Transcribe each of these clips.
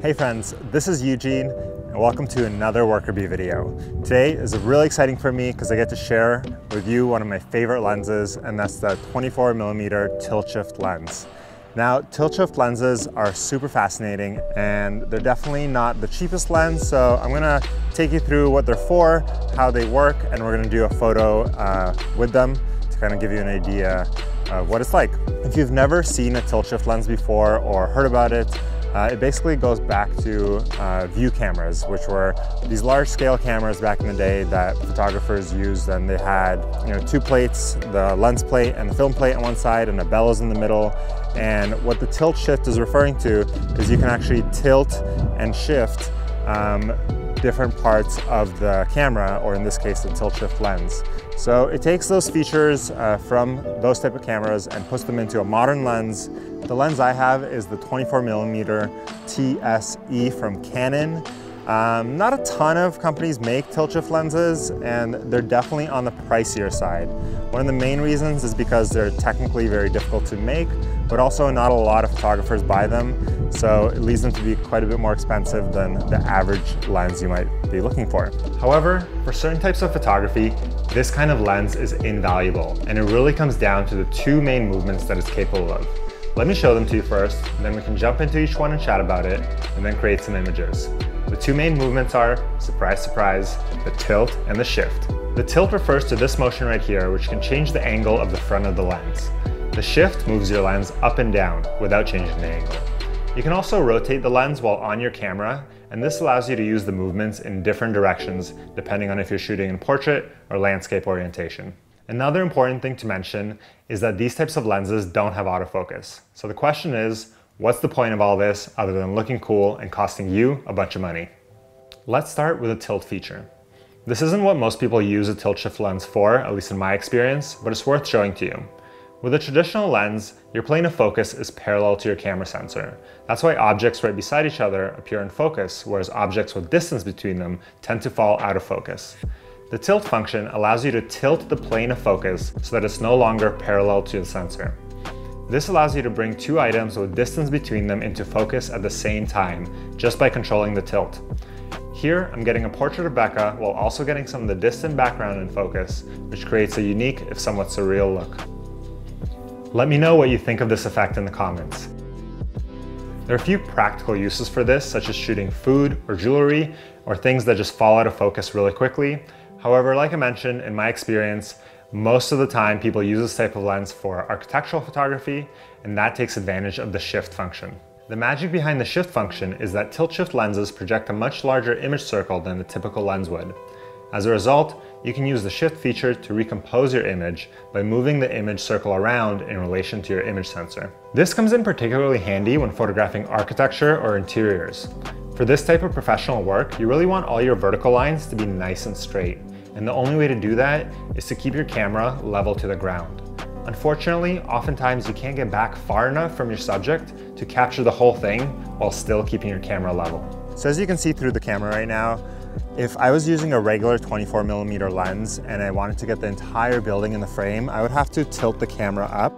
Hey friends, this is Eugene and welcome to another Worker Bee video. Today is really exciting for me because I get to share with you one of my favorite lenses, and that's the 24mm tilt shift lens. Now, tilt shift lenses are super fascinating and they're definitely not the cheapest lens, so I'm gonna take you through what they're for, how they work, and we're gonna do a photo with them to kind of give you an idea of what it's like. If you've never seen a tilt shift lens before or heard about it, it basically goes back to view cameras, which were these large scale cameras back in the day that photographers used, and they had two plates, the lens plate and the film plate on one side and a bellows in the middle. And what the tilt shift is referring to is you can actually tilt and shift different parts of the camera, or in this case, the tilt shift lens. So it takes those features from those type of cameras and puts them into a modern lens. The lens I have is the 24mm TSE from Canon. Not a ton of companies make tilt shift lenses, and they're definitely on the pricier side. One of the main reasons is because they're technically very difficult to make, but also not a lot of photographers buy them, so it leads them to be quite a bit more expensive than the average lens you might be looking for. However, for certain types of photography, this kind of lens is invaluable, and it really comes down to the two main movements that it's capable of. Let me show them to you first, and then we can jump into each one and chat about it, and then create some images. The two main movements are, surprise, surprise, the tilt and the shift. The tilt refers to this motion right here, which can change the angle of the front of the lens. The shift moves your lens up and down without changing the angle. You can also rotate the lens while on your camera, and this allows you to use the movements in different directions depending on if you're shooting in portrait or landscape orientation. Another important thing to mention is that these types of lenses don't have autofocus. So the question is, what's the point of all this other than looking cool and costing you a bunch of money? Let's start with a tilt feature. This isn't what most people use a tilt shift lens for, at least in my experience, but it's worth showing to you. With a traditional lens, your plane of focus is parallel to your camera sensor. That's why objects right beside each other appear in focus, whereas objects with distance between them tend to fall out of focus. The tilt function allows you to tilt the plane of focus so that it's no longer parallel to the sensor. This allows you to bring two items with distance between them into focus at the same time, just by controlling the tilt. Here, I'm getting a portrait of Becca while also getting some of the distant background in focus, which creates a unique, if somewhat surreal look. Let me know what you think of this effect in the comments. There are a few practical uses for this, such as shooting food or jewelry, or things that just fall out of focus really quickly. However, like I mentioned, in my experience, most of the time people use this type of lens for architectural photography, and that takes advantage of the shift function. The magic behind the shift function is that tilt shift lenses project a much larger image circle than the typical lens would. As a result, you can use the shift feature to recompose your image by moving the image circle around in relation to your image sensor. This comes in particularly handy when photographing architecture or interiors. For this type of professional work, you really want all your vertical lines to be nice and straight, and the only way to do that is to keep your camera level to the ground. Unfortunately, oftentimes you can't get back far enough from your subject to capture the whole thing while still keeping your camera level. So as you can see through the camera right now, if I was using a regular 24mm lens and I wanted to get the entire building in the frame, I would have to tilt the camera up.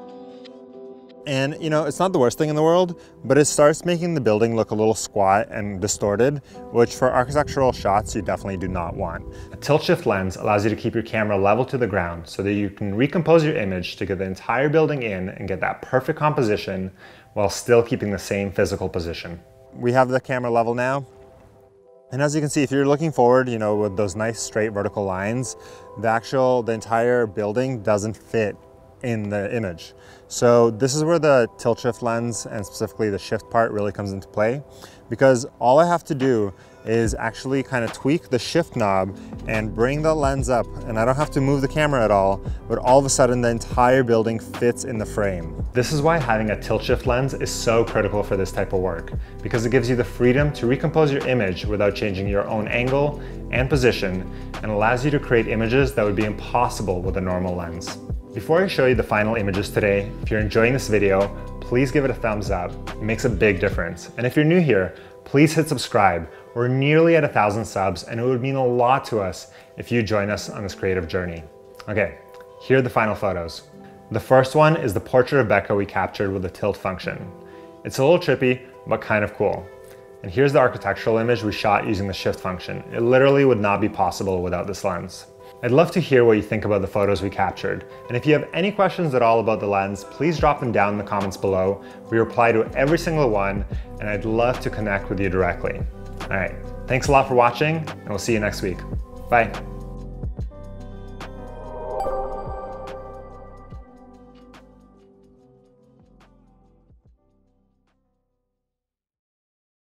And it's not the worst thing in the world, but it starts making the building look a little squat and distorted, which for architectural shots you definitely do not want. A tilt shift lens allows you to keep your camera level to the ground so that you can recompose your image to get the entire building in and get that perfect composition while still keeping the same physical position. We have the camera level now. And as you can see, if you're looking forward, with those nice straight vertical lines, the entire building doesn't fit in the image. So this is where the tilt shift lens and specifically the shift part really comes into play, because all I have to do is actually kind of tweak the shift knob and bring the lens up, and I don't have to move the camera at all, but all of a sudden the entire building fits in the frame. This is why having a tilt shift lens is so critical for this type of work, because it gives you the freedom to recompose your image without changing your own angle and position, and allows you to create images that would be impossible with a normal lens. Before I show you the final images today, if you're enjoying this video, please give it a thumbs up. It makes a big difference. And if you're new here, please hit subscribe. We're nearly at 1,000 subs, and it would mean a lot to us if you join us on this creative journey. Okay, here are the final photos. The first one is the portrait of Becca we captured with the tilt function. It's a little trippy, but kind of cool. And here's the architectural image we shot using the shift function. It literally would not be possible without this lens. I'd love to hear what you think about the photos we captured. And if you have any questions at all about the lens, please drop them down in the comments below. We reply to every single one, and I'd love to connect with you directly. All right, thanks a lot for watching, and we'll see you next week. Bye.